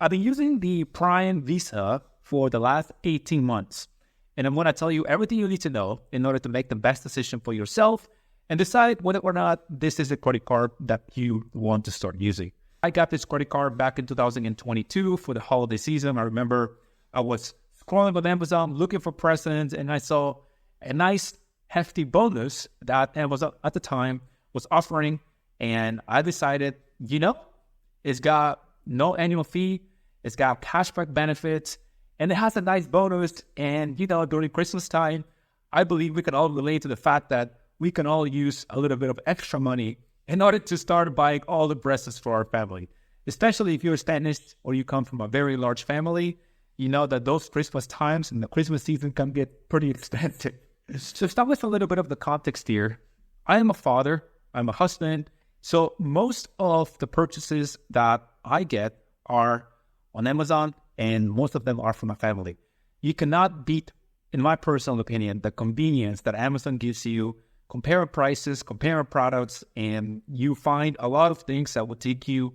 I've been using the Prime Visa for the last 18 months. And I'm going to tell you everything you need to know in order to make the best decision for yourself and decide whether or not this is a credit card that you want to start using. I got this credit card back in 2022 for the holiday season. I remember I was scrolling on Amazon looking for presents, and I saw a nice hefty bonus that Amazon at the time was offering. And I decided, it's got no annual fee, it's got cashback benefits, and it has a nice bonus. And, during Christmas time, I believe we can all relate to the fact that we can all use a little bit of extra money in order to start buying all the presents for our family. Especially if you're Spanish or you come from a very large family, you know that those Christmas times and the Christmas season can get pretty expensive. So start with a little bit of the context here. I am a father, I'm a husband, so most of the purchases that I get are on Amazon, and most of them are from my family. You cannot beat, in my personal opinion, the convenience that Amazon gives you. Compare prices, compare products, and you find a lot of things that will take you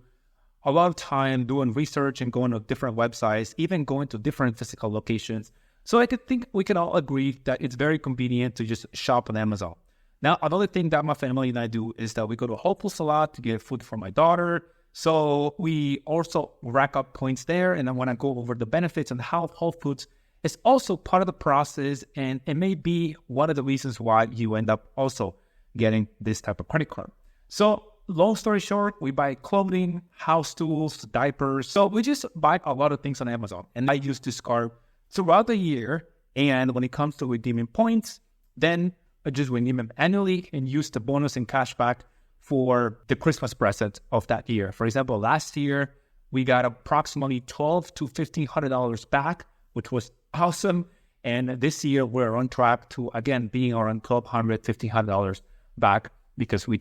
a lot of time doing research and going to different websites, even going to different physical locations. So I think we can all agree that it's very convenient to just shop on Amazon. Now, another thing that my family and I do is that we go to Whole Foods a lot to get food for my daughter. So we also rack up points there, and I want to go over the benefits and how Whole Foods is also part of the process, and it may be one of the reasons why you end up also getting this type of credit card. So long story short, we buy clothing, house tools, diapers. So we just buy a lot of things on Amazon, and I use this card throughout the year. And when it comes to redeeming points, then I just redeem them annually and use the bonus and cashback for the Christmas present of that year. For example, last year, we got approximately $1,200 to $1,500 back, which was awesome. And this year, we're on track to, again, being around $1,200, $1,500 back because we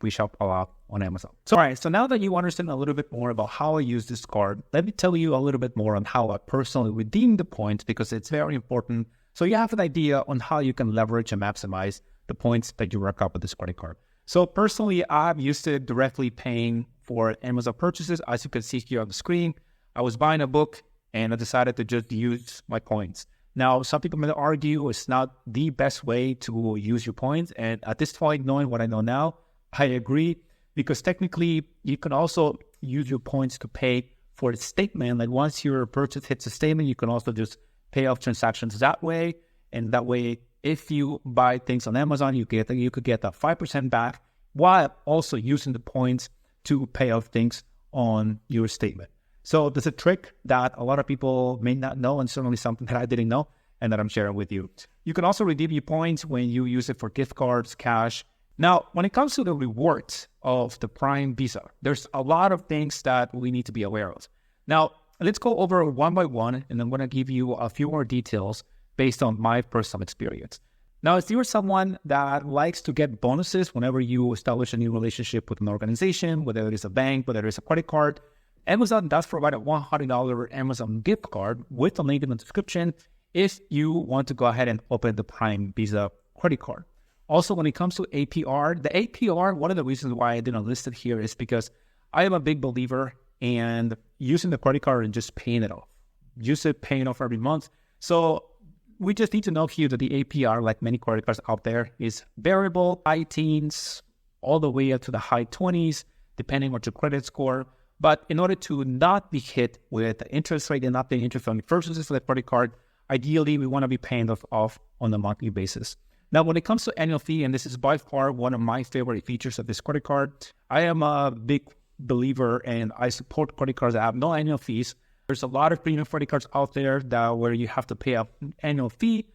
shop a lot on Amazon. So, all right, so now that you understand a little bit more about how I use this card, let me tell you a little bit more on how I personally redeem the points, because it's very important. So you have an idea on how you can leverage and maximize the points that you rack up with this credit card. So personally, I've used it directly paying for Amazon purchases. As you can see here on the screen, I was buying a book and I decided to just use my points. Now, some people may argue it's not the best way to use your points. And at this point, knowing what I know now, I agree, because technically you can also use your points to pay for the statement. Like once your purchase hits a statement, you can also just pay off transactions that way. And that way, if you buy things on Amazon, you could get that 5% back while also using the points to pay off things on your statement. So there's a trick that a lot of people may not know, and certainly something that I didn't know and that I'm sharing with you. You can also redeem your points when you use it for gift cards, cash. Now, when it comes to the rewards of the Prime Visa, there's a lot of things that we need to be aware of. Now, let's go over one by one, and I'm going to give you a few more details based on my personal experience. Now, if you're someone that likes to get bonuses whenever you establish a new relationship with an organization, whether it is a bank, whether it is a credit card, Amazon does provide a $100 Amazon gift card with a link in the description if you want to go ahead and open the Prime Visa credit card. Also, when it comes to APR, the APR, one of the reasons why I didn't list it here is because I am a big believer in using the credit card and just paying it off. Use it, paying off every month. So we just need to know here that the APR, like many credit cards out there, is variable, high teens, all the way up to the high 20s, depending on your credit score. But in order to not be hit with the interest rate and not paying interest on the purchases for the credit card, ideally, we want to be paying off on a monthly basis. Now, when it comes to annual fee, and this is by far one of my favorite features of this credit card, I am a big believer and I support credit cards that have no annual fees. There's a lot of premium credit cards out there where you have to pay an annual fee.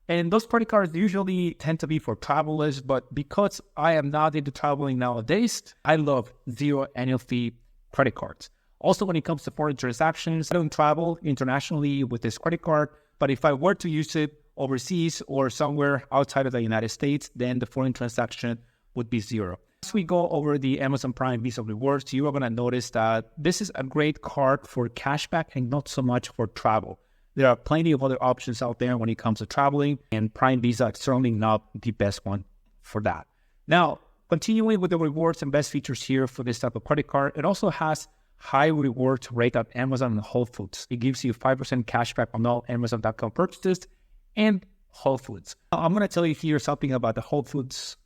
And those credit cards usually tend to be for travelers. But because I am not into traveling nowadays, I love zero annual fee credit cards. Also, when it comes to foreign transactions, I don't travel internationally with this credit card. But if I were to use it overseas or somewhere outside of the United States, then the foreign transaction would be zero. As we go over the Amazon Prime Visa rewards, you are going to notice that this is a great card for cashback and not so much for travel. There are plenty of other options out there when it comes to traveling, and Prime Visa is certainly not the best one for that. Now, continuing with the rewards and best features here for this type of credit card, it also has high rewards rate at Amazon and Whole Foods. It gives you 5% cashback on all Amazon.com purchases and Whole Foods. Now, I'm going to tell you here something about the Whole Foods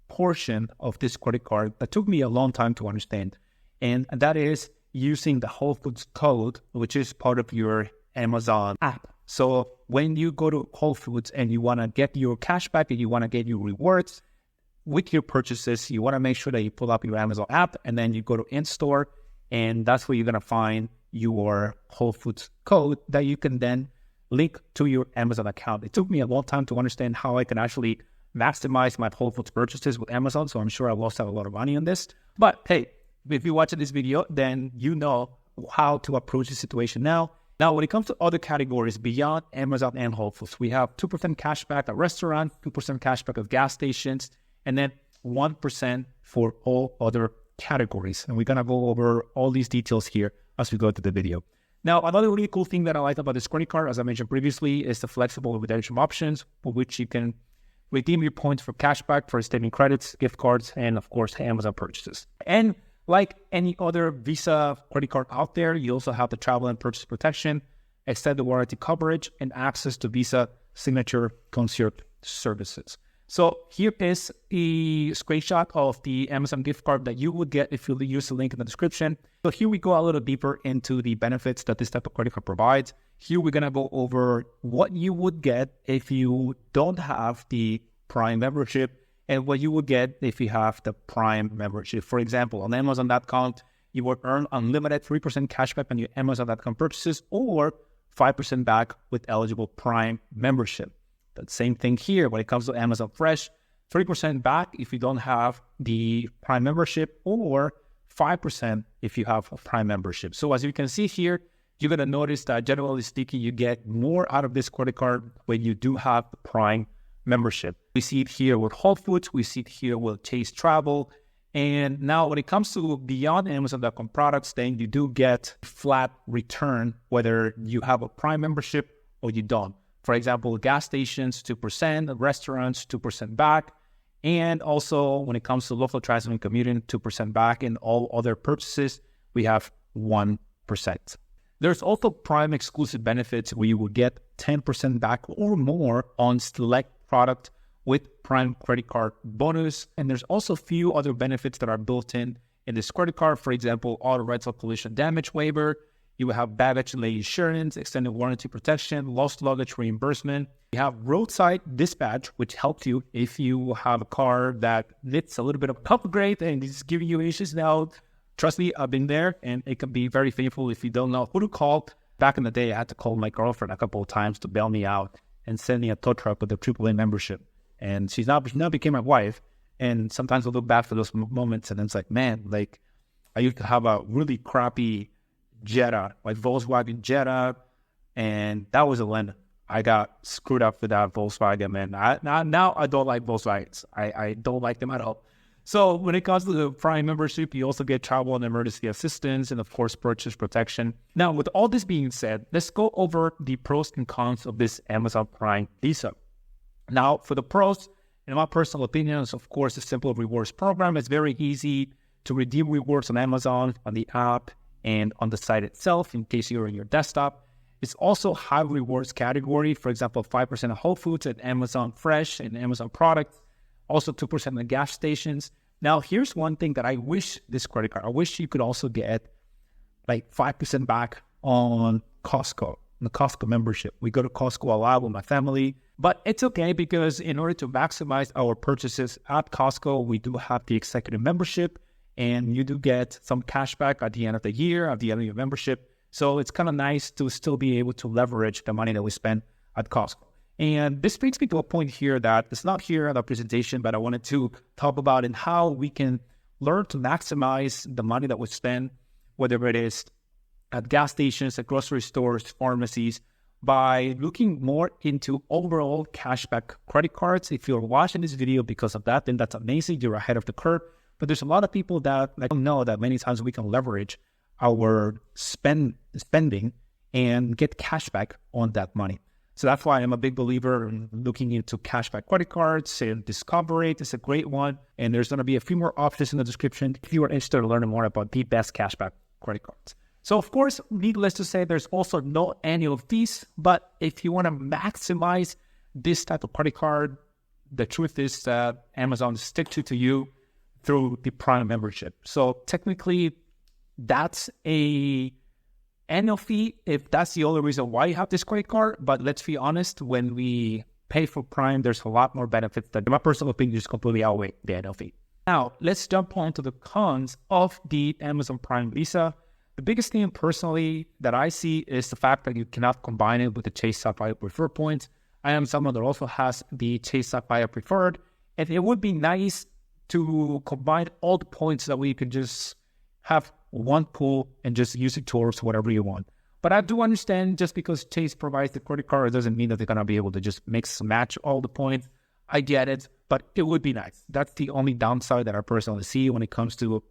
portion of this credit card that took me a long time to understand. And that is using the Whole Foods code, which is part of your Amazon app. So when you go to Whole Foods and you want to get your cashback and you want to get your rewards with your purchases, you want to make sure that you pull up your Amazon app and then you go to in-store, and that's where you're going to find your Whole Foods code that you can then link to your Amazon account. It took me a long time to understand how I can actually maximize my Whole Foods purchases with Amazon, so I'm sure I lost out a lot of money on this. But hey, if you're watching this video, then you know how to approach the situation now. Now, when it comes to other categories beyond Amazon and Whole Foods, we have 2% cashback at restaurants, 2% cashback at gas stations, and then 1% for all other categories. And we're going to go over all these details here as we go through the video. Now, another really cool thing that I like about this credit card, as I mentioned previously, is the flexible redemption options for which you can redeem your points for cashback, for statement credits, gift cards, and of course, Amazon purchases. And like any other Visa credit card out there, you also have the travel and purchase protection, extended warranty coverage, and access to Visa Signature Concierge services. So here is a screenshot of the Amazon gift card that you would get if you use the link in the description. So here we go a little deeper into the benefits that this type of credit card provides. Here we're going to go over what you would get if you don't have the Prime membership and what you would get if you have the Prime membership. For example, on Amazon.com, you will earn unlimited 3% cashback on your Amazon.com purchases or 5% back with eligible Prime membership. The same thing here when it comes to Amazon Fresh, 3% back if you don't have the Prime membership or 5% if you have a Prime membership. So as you can see here, you're going to notice that generally speaking, you get more out of this credit card when you do have the Prime membership. We see it here with Whole Foods. We see it here with Chase Travel. And now when it comes to beyond Amazon.com products, then you do get flat return whether you have a Prime membership or you don't. For example, gas stations, 2%, restaurants, 2% back. And also when it comes to local transit and commuting, 2% back. And all other purchases, we have 1%. There's also Prime exclusive benefits where you will get 10% back or more on select product with Prime credit card bonus. And there's also a few other benefits that are built in this credit card. For example, auto rental collision damage waiver. You will have baggage delay insurance, extended warranty protection, lost luggage reimbursement. You have roadside dispatch, which helps you if you have a car that needs a little bit of upgrade and is giving you issues now. Trust me, I've been there, and it can be very painful if you don't know who to call. Back in the day, I had to call my girlfriend a couple of times to bail me out and send me a tow truck with a AAA membership. And she now became my wife. And sometimes I look back for those moments, and it's like, man, like I used to have a really crappy Jetta, like Volkswagen Jetta, and that was a lemon. I got screwed up with that Volkswagen, man. Now I don't like Volkswagens. I don't like them at all. So when it comes to the Prime membership, you also get travel and emergency assistance and, of course, purchase protection. Now, with all this being said, let's go over the pros and cons of this Amazon Prime Visa. Now, for the pros, in my personal opinion, is, of course, a simple rewards program. It's very easy to redeem rewards on Amazon, on the app, and on the site itself in case you're on your desktop. It's also high rewards category. For example, 5% of Whole Foods and Amazon Fresh and Amazon products. Also 2% of gas stations. Now, here's one thing that I wish this credit card, I wish you could also get like 5% back on Costco, the Costco membership. We go to Costco a lot with my family, but it's okay because in order to maximize our purchases at Costco, we do have the executive membership. And you do get some cash back at the end of the year, at the end of your membership. So it's kind of nice to still be able to leverage the money that we spend at Costco. And this brings me to a point here that it's not here in the presentation, but I wanted to talk about and how we can learn to maximize the money that we spend, whether it is at gas stations, at grocery stores, pharmacies, by looking more into overall cashback credit cards. If you're watching this video because of that, then that's amazing. You're ahead of the curve. But there's a lot of people that don't know that many times we can leverage our spending and get cash back on that money. So that's why I'm a big believer in looking into cashback credit cards, and Discover It is a great one. And there's going to be a few more options in the description if you are interested in learning more about the best cashback credit cards. So of course, needless to say, there's also no annual fees, but if you want to maximize this type of credit card, the truth is that Amazon sticks to you through the Prime membership. So technically, that's a annual fee if that's the only reason why you have this credit card. But let's be honest, when we pay for Prime, there's a lot more benefits that, in my personal opinion, just completely outweigh the annual fee. Now, let's jump on to the cons of the Amazon Prime Visa. The biggest thing personally that I see is the fact that you cannot combine it with the Chase Sapphire Preferred points. I am someone that also has the Chase Sapphire Preferred, and it would be nice to combine all the points that we could just have one pool and just use it towards whatever you want. But I do understand just because Chase provides the credit card, it doesn't mean that they're going to be able to just mix and match all the points. I get it, but it would be nice. That's the only downside that I personally see when it comes to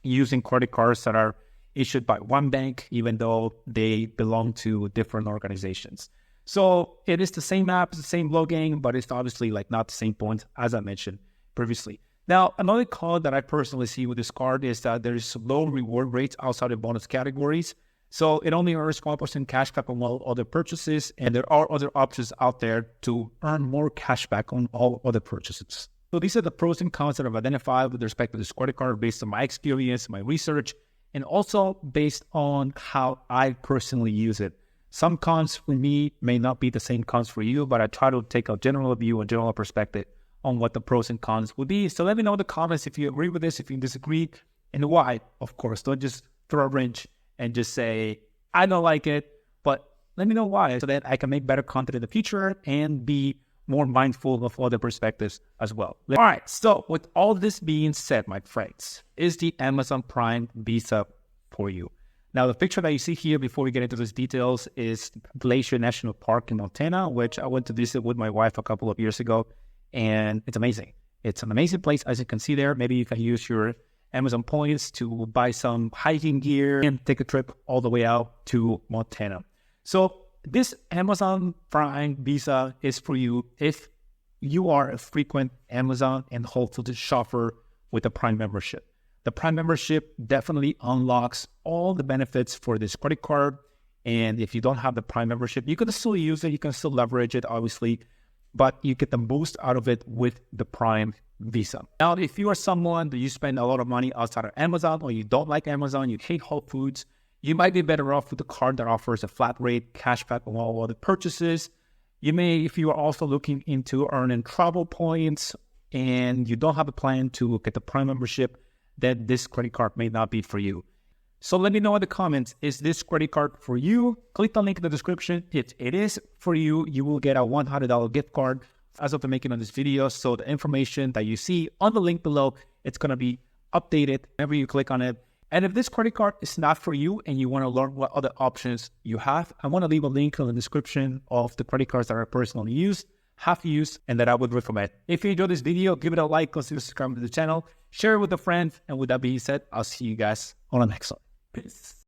using credit cards that are issued by one bank, even though they belong to different organizations. So it is the same app, the same login, but it's obviously like not the same points as I mentioned previously. Now, another con that I personally see with this card is that there is low reward rates outside of bonus categories. So it only earns 1% cashback on all other purchases, and there are other options out there to earn more cashback on all other purchases. So these are the pros and cons that I've identified with respect to this credit card based on my experience, my research, and also based on how I personally use it. Some cons for me may not be the same cons for you, but I try to take a general view and general perspective on what the pros and cons would be. So let me know in the comments if you agree with this, if you disagree, and why. Of course, don't just throw a wrench and just say, I don't like it, but let me know why so that I can make better content in the future and be more mindful of other perspectives as well. All right, so with all this being said, my friends, is the Amazon Prime Visa for you? Now, the picture that you see here before we get into those details is Glacier National Park in Montana, which I went to visit with my wife a couple of years ago, and it's amazing. It's an amazing place, as you can see there. Maybe you can use your Amazon points to buy some hiking gear and take a trip all the way out to Montana. So this Amazon Prime Visa is for you if you are a frequent Amazon and Whole Foods shopper with a Prime membership. The Prime membership definitely unlocks all the benefits for this credit card. And if you don't have the Prime membership, you can still use it. You can still leverage it, obviously, but you get the most out of it with the Prime Visa. Now, if you are someone that you spend a lot of money outside of Amazon, or you don't like Amazon, you hate Whole Foods, you might be better off with a card that offers a flat rate cashback on all other purchases. You may, if you are also looking into earning travel points and you don't have a plan to get the Prime membership, then this credit card may not be for you. So let me know in the comments, is this credit card for you? Click the link in the description. If it is for you, you will get a $100 gift card as of the making of this video. So the information that you see on the link below, it's going to be updated whenever you click on it. And if this credit card is not for you and you want to learn what other options you have, I want to leave a link in the description of the credit cards that I personally use, have used, and that I would recommend. If you enjoyed this video, give it a like, consider subscribing to the channel, share it with a friend, and with that being said, I'll see you guys on the next one. Peace.